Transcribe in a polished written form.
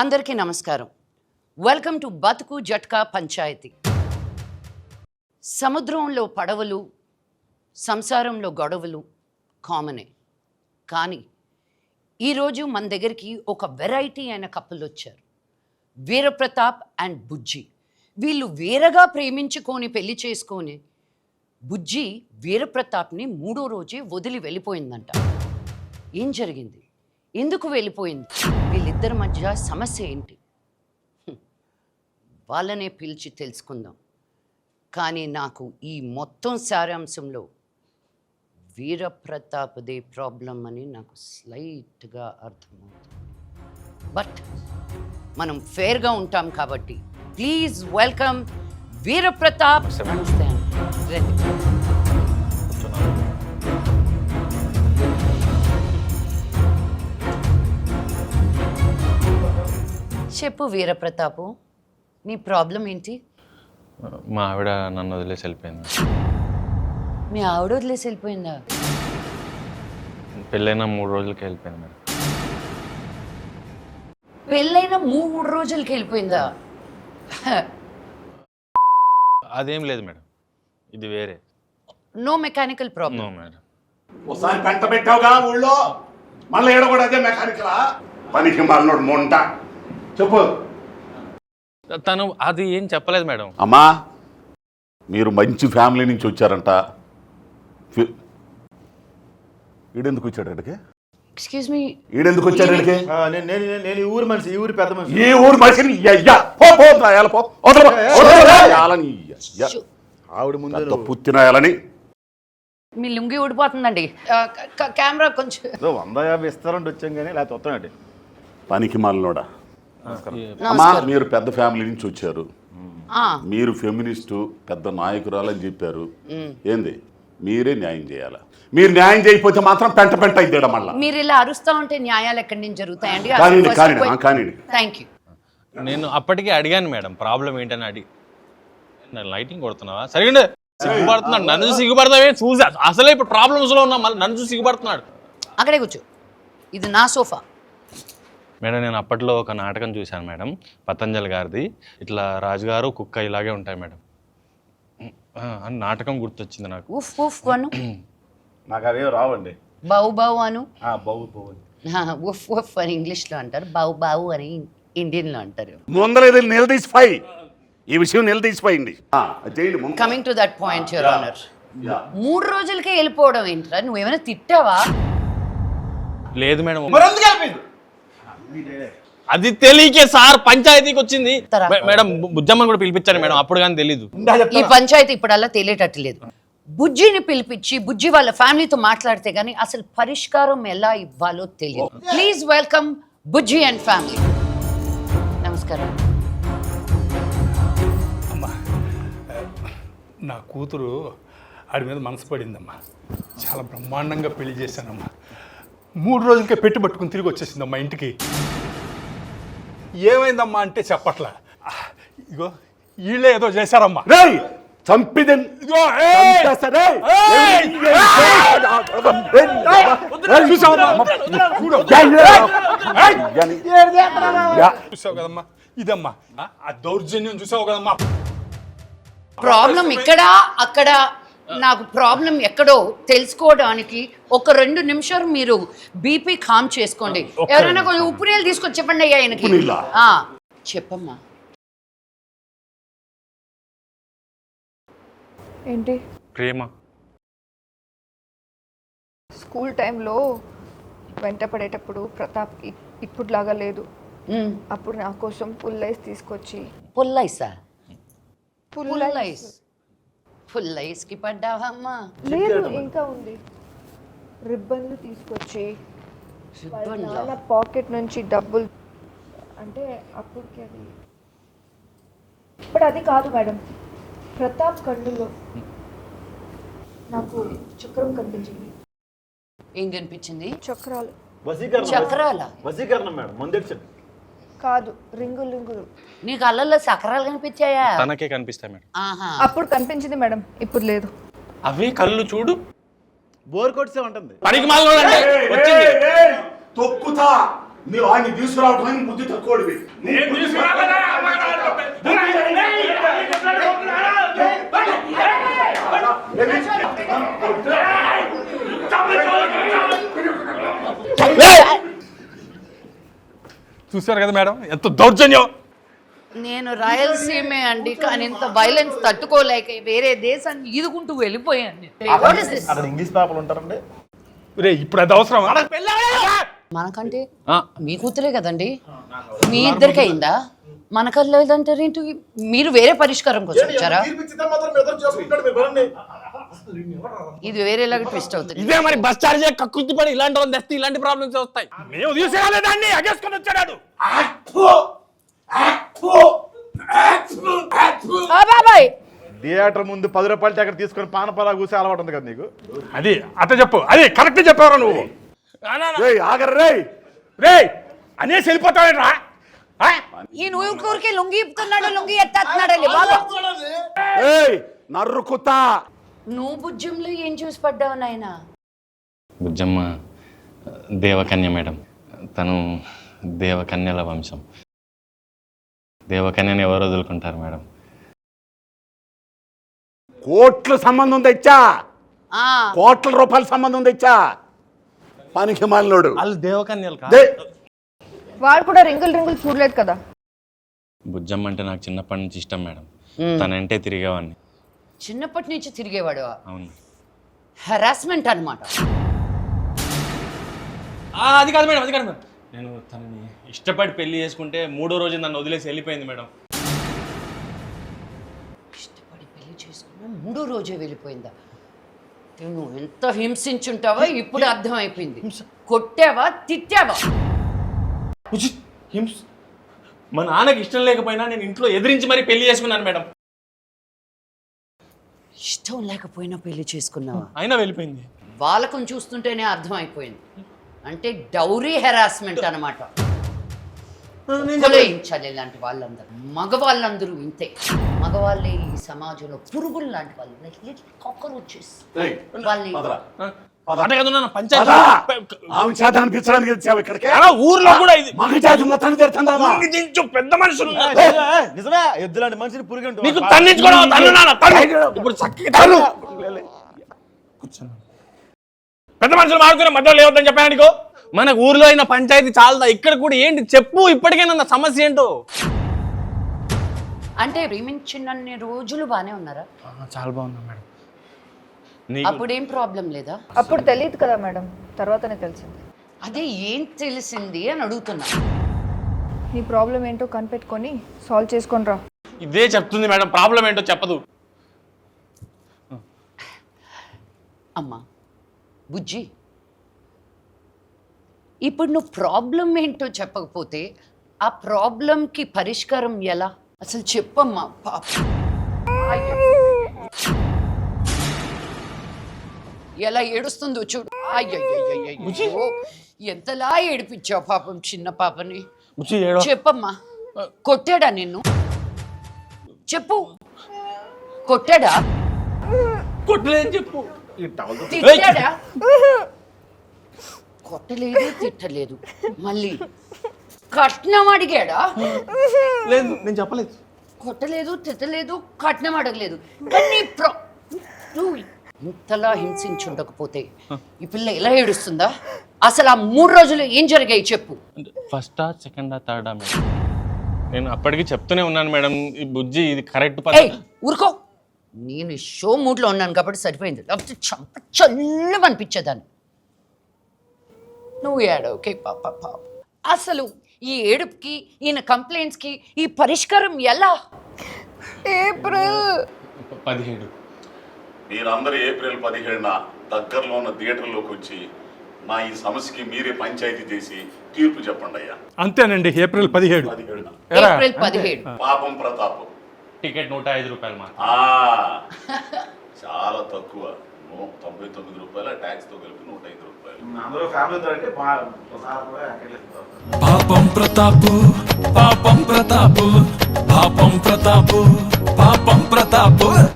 అందరికీ నమస్కారం. Welcome to బతుకు జట్కా పంచాయతీ. సముద్రంలో పడవలు, సంసారంలో గొడవలు కామనే. కానీ ఈరోజు మన దగ్గరికి ఒక వెరైటీ అయిన కపుల్ వచ్చారు. వీరప్రతాప్ అండ్ బుజ్జి. వీళ్ళు వేరగా ప్రేమించుకొని పెళ్లి చేసుకొని బుజ్జి వీరప్రతాప్ని 3వ రోజే వదిలి వెళ్ళిపోయిందంట. ఏం జరిగింది? ఎందుకు వెళ్ళిపోయింది? వీళ్ళిద్దరి మధ్య సమస్య ఏంటి? వాళ్ళనే పిలిచి తెలుసుకుందాం. కానీ నాకు ఈ మొత్తం సారాంశంలో వీరప్రతాప్దే ప్రాబ్లం అని నాకు స్లైట్గా అర్థమవుతుంది. బట్ మనం ఫేర్గా ఉంటాం కాబట్టి ప్లీజ్ వెల్కమ్ వీరప్రతాప్. నమస్తే అండి. చెప్పు వీరప్రతాపు, నీ ప్రాబ్లం ఏంటి? మా ఆవిడ నన్ను వదిలేసి వెళ్ళిపోయింది. మీ ఆవిడ వదిలేసి వెళ్ళిపోయిందా? పెళ్ళైన 3 రోజులకి వెళ్ళిపోయింది మేడం. పెళ్ళైన 3 రోజులకి వెళ్ళిపోయిందా? అదేం లేదు మేడం, ఇది వేరే. No mechanical problem. No madam. ఒకసారి పెంట పెట్టావుగా ఊళ్ళో, మళ్ళీ ఏడ కూడా అదే మెకానికలా? పనికి మళ్ళీ మొంట. చెప్పు. తను అది ఏం చెప్పలేదు మేడం. అమ్మా, మీరు మంచి ఫ్యామిలీ నుంచి వచ్చారంట. ఈడెందుకు వచ్చాడు అక్కడికి? ఎక్స్క్యూజ్ మీ, ఈడెందుకు వచ్చాడు అక్కడికి? నేను ఈ ఊరు మనిషి, ఈ ఊరి పెద్ద మనిషి. ఈ ఊరు మనిషిని ఆవిడ ముందు పుత్తినాయాలని. మీ లుంగి ఊడిపోతుందండి. కెమెరా కొంచెం 150 ఇస్తారంటే వచ్చాం కానీ లేకపోతే వస్తానండి. పనికి మళ్ళోడా. అమ్మా, మీరు పెద్ద ఫ్యామిలీ నుంచి వచ్చారు. మీరు ఫెమినిస్టు పెద్ద నాయకురాలని చెప్పారు. ఏంది? మీరే న్యాయం చేయాలా? మీరు న్యాయం చేయకపోతే మాత్రం పెంట పెంట అయిద్దాం. మళ్ళీ మీరు ఇలా అరుస్తా ఉంటే న్యాయాలు ఎక్కడి నుంచి జరుగుతాయండి? Thank you. నేను అప్పటికే అడిగాను మేడం, ప్రాబ్లం ఏంటని అడిగి. లైటింగ్ కొడుతున్నావా? సరిగ్గా సిగ్గుపడుతున్నాడు. నన్ను చూసి సిగ్గుపడతావే? చూసి అసలే ఇప్పుడు ప్రాబ్లమ్స్లో ఉన్నా, మళ్ళీ నన్ను చూసి సిగ్గుపడుతున్నాడు. అక్కడే కూర్చో, ఇది నా సోఫా. మేడం, నేను అప్పట్లో ఒక నాటకం చూశాను మేడం, పతంజలి గారిది. ఇట్లా రాజుగారు కుక్క ఇలాగే ఉంటాయి మేడం అని నాటకం గుర్తొచ్చింది నాకు. ఉఫ్ ఉఫ్ అను. నాకు అవే రావండి. బావు బావు అను. బావు ఉఫ్ ఉఫ్ అని ఇంగ్లీష్లో అంటారు, బావు బావు అని ఇండియన్లో అంటారు. ముందర నిలదీసిపోయి ఈ విషయం నిలదీసిపోయింది. Coming to that point your honour, 3 రోజులకే వెళ్ళిపోవడం ఏంట్రా? నువ్వేమైనా తిట్టావా? లేదు మేడం, అది తెలియకే సార్ పంచాయతీకి వచ్చింది మేడం. బుజ్జమ్మని కూడా పిలిపించాను మేడం, అప్పుడు కానీ తెలీదు. ఈ పంచాయతీ ఇప్పుడల్లా తెలియటట్టు లేదు. బుజ్జిని పిలిపించి బుజ్జి వాళ్ళ ఫ్యామిలీతో మాట్లాడితే గానీ అసలు పరిష్కారం ఎలా ఇవ్వాలో తెలియదు. Please welcome Bujji and family. నమస్కారం. అమ్మా, నా కూతురు ఆడి మీద మనసు పడిందమ్మా. చాలా బ్రహ్మాండంగా పెళ్లి చేశానమ్మా. 3 రోజులకే పెట్టి పట్టుకుని తిరిగి వచ్చేసిందమ్మా ఇంటికి. ఏమైందమ్మా అంటే చెప్పట్లా. ఇగో వీళ్ళే ఏదో చేశారమ్మా. చూసావు కదమ్మా, ఇదమ్మా ఆ దౌర్జన్యం చూసావు కదమ్మా. ప్రాబ్లం ఇక్కడ అక్కడ, నాకు ప్రాబ్లం ఎక్కడో తెలుసుకోవడానికి ఒక 2 నిమిషాలు మీరు బీపీ కామ్ చేసుకోండి. ఎవరైనా కొంచెం ఉప్పు నీళ్ళు తీసుకొచ్చి చెప్పండి అయ్యా ఆయనకి. చెప్పమ్మా. ఏంటి? ప్రేమ. స్కూల్ టైంలో వెంట పడేటప్పుడు ప్రతాప్కి ఇప్పుడులాగా లేదు. అప్పుడు నా కోసం పుల్లైస్ తీసుకొచ్చి. పుల్లైసా? పుల్లైస్కి పడ్డావమ్మా? లేదు, ఇంకా ఉంది. రిబ్బన్లు తీసుకొచ్చి నాన్న పాకెట్ నుంచి డబ్బులు, అంటే అప్పటికి అది. ఇప్పుడు అది కాదు మేడం, ప్రతాప్ కన్నులో నాకు చక్రం కనిపించింది. ఏం కనిపించింది? చక్రాలు. చక్రాలా? వసీకరణం మేడం, మందిర్చండి. కాదు, రింగులు. నీకు అల్లల్లో చక్రాలు కనిపించాయా? తనకే కనిపిస్తాయి మేడం. అప్పుడు కనిపించింది మేడం, ఇప్పుడు లేదు. అవి కళ్ళు చూడు, బోర్ కొట్సే ఉంటుంది. తొక్కుతా నువ్వు ఆయన్ని తీసుకురావడానికి బుద్ధి తక్కువడివి. చూసారు కదా మేడం ఎంత దౌర్జన్యం. నేను రాయలసీమే అండి, కానీ ఇంత వైలెన్స్ తట్టుకోలేక వేరే దేశాన్ని ఈదుకుంటూ వెళ్ళిపోయాను. What is this? అక్కడ ఇంగ్లీష్ పేపర్లు ఉంటారండి. రే ఇప్పుడు అది అవసరమా? మనకంటే మీ కూతురే కదండి, మీ ఇద్దరికి అయిందా? మనకల్లా లేదంటారు ఏంటి? మీరు వేరే పరిష్కారం కోసం వచ్చారా? ఇది వేరేలాగా ట్విస్ట్ అవుతుంది. ఇదే మరి బస్ చార్జ్ కక్కుర్తి పడి ఇలాంటి వాళ్ళు తెస్తే ఇలాంటి ప్రాబ్లమ్స్ వస్తాయి. మేము తీసుకురాలేదాన్ని అగేసుకొని వచ్చాడు. బాబాయ్ థియేటర్ ముందు 10 రూపాయలు టికెట్ తీసుకొని పానపరా కూసే అలవాటు ఉంది కదా నీకు. అది అత చెప్పు, అది కరెక్ట్ చెప్పారా నువ్వు? ఆగర్రే రే అనేసి వెళ్ళిపోతావేట్రా? ఈ ఊరికి లుంగి ఇప్పుతున్నాడు, లుంగి ఎత్తేస్తున్నాడండి బాబా. నర్రుకుతా. నువ్వు బుజ్జంలో ఏం చూసి పడ్డావు నాయనా? బుజ్జమ్మ దేవకన్య మేడం, తను దేవకన్యల వంశం. దేవకన్యని ఎవరు వదులుకుంటారు మేడం? కోట్ల సంబంధం తెచ్చా, కోట్ల రూపాయల సంబంధం తెచ్చా. పనికి మాలినోడు. వాళ్ళు దేవకన్యలు కాదు. వాడు కూడా రింగులు చూడలేదు కదా. బుజ్జమ్మ అంటే నాకు చిన్నప్పటి నుంచి ఇష్టం మేడం. తనంటే తిరిగేవాడిని. చిన్నప్పటి నుంచి తిరిగేవాడు. అవును. హెరాస్మెంట్ అన్నమాట. అది కాదు మేడం, అది కాదు మేడం. నేను తనని ఇష్టపడి పెళ్లి చేసుకుంటే 3వ రోజు నన్ను వదిలేసి వెళ్ళిపోయింది మేడం. ఇష్టపడి పెళ్లి చేసుకున్నా 3వ రోజే వెళ్ళిపోయిందా? నువ్వు ఎంత హింసించుంటావో ఇప్పుడు అర్థమైపోయింది. కొట్టావా, తిట్టావా? మా నాన్నకి ఇష్టం లేకపోయినా నేను ఇంట్లో ఎదిరించి మరీ పెళ్లి చేసుకున్నాను మేడం. ఇష్టం లేకపోయినా పెళ్లి చేసుకున్నావా? అయినా వెళ్ళిపోయింది. వాళ్ళకం చూస్తుంటేనే అర్థమైపోయింది. అంటే డౌరీ హెరాస్మెంట్ అన్నమాట. కొలయించాలి ఇలాంటి వాళ్ళందరూ. మగవాళ్ళందరూ ఇంతే. మగవాళ్ళే ఈ సమాజంలో పురుగులు లాంటి వాళ్ళు. కాక్రోచెస్. వాళ్ళని ఊర్లో కూడా ఇది పెద్ద మనుషులు నిజమే, ఎద్దులాంటి మనిషిని పురుగు పెద్ద మనుషులు మాడుకునే మధ్యలో లేవద్దని చెప్పాను నీకు. మన ఊర్లో అయిన పంచాయతీ చాలదా? ఇక్కడ కూడా ఏంటి చెప్పు, ఇప్పటికైనా సమస్య ఏంటో. అంటే ప్రేమించినన్ని రోజులు బానే ఉన్నారా? చాలా బాగున్నా మేడం. అప్పుడేం ప్రాబ్లం లేదా? అప్పుడు తెలియదు కదా మేడం, తర్వాతనే తెలిసింది. అదే ఏం తెలిసింది అని అడుగుతున్నా. నీ ప్రాబ్లం ఏంటో కనిపెట్టుకొని సాల్వ్ చేసుకొని రా. ఇదే చెప్తుంది మేడం, ప్రాబ్లం ఏంటో చెప్పదు. అమ్మా బుజ్జి, ఇప్పుడు నువ్వు ప్రాబ్లం ఏంటో చెప్పకపోతే ఆ ప్రాబ్లంకి పరిష్కారం ఎలా? అసలు చెప్పమ్మా. పాప ఎలా ఏడుస్తుందో చూడు. అయ్యో ఎంతలా ఏడిపించావు పాపం చిన్న పాపని. చెప్పమ్మా, కొట్టాడా నిన్ను? చెప్పు, కొట్టాడా? కొట్టలేదని చెప్పు. తిట్టాడా? కొట్టలేదు, తిట్టలేదు. మళ్ళీ కట్నం అడిగాడా? లేదు, నేను చెప్పలేదు. కొట్టలేదు, తిట్టలేదు, కట్నం అడగలేదు. కానీ నువ్వు ఇంతలా హింసించుండకపోతే ఈ పిల్ల ఎలా ఏడుస్తుందా? అసలు ఆ 3 రోజులు ఏం జరిగాయి చెప్పు. ఫస్టా, సెకండా, థర్డా మేడం? నేను అప్పటికి చెప్తూనే ఉన్నాను మేడం, ఈ బుజ్జి ఇది కరెక్ట్. ఊరుకో, నేను షో మూడ్లో ఉన్నాను కాబట్టి సరిపోయింది. లేకపోతే చంప చల్లం అనిపించేదాన్ని. నువ్వు ఏడవకే పాప. అసలు ఈ ఏడుపుకి, ఈయన కంప్లైంట్స్కి ఈ పరిష్కారం ఎలా? ఏప్రిల్ 17. మీరందరూ ఏప్రిల్ 17న దగ్గరలో ఉన్న థియేటర్లోకి వచ్చి నా ఈ సమస్యకి మీరే పంచాయతీ చేసి తీర్పు చెప్పండి అయ్యా. అంతేనండి, ఏప్రిల్ 17. ఏప్రిల్ 17. పాపం ప్రతాప్. టికెట్ 105 రూపాయలు మాత్రం. చాలా తక్కువ. 99 రూపాయల ట్యాక్స్ తో కలిపి 105 రూపాయలు. అందరూ ఫ్యామిలీతో అంటే పాపం ప్రతాపు, పాపం ప్రతాపు, పాపం ప్రతాపు, పాపం ప్రతాపు.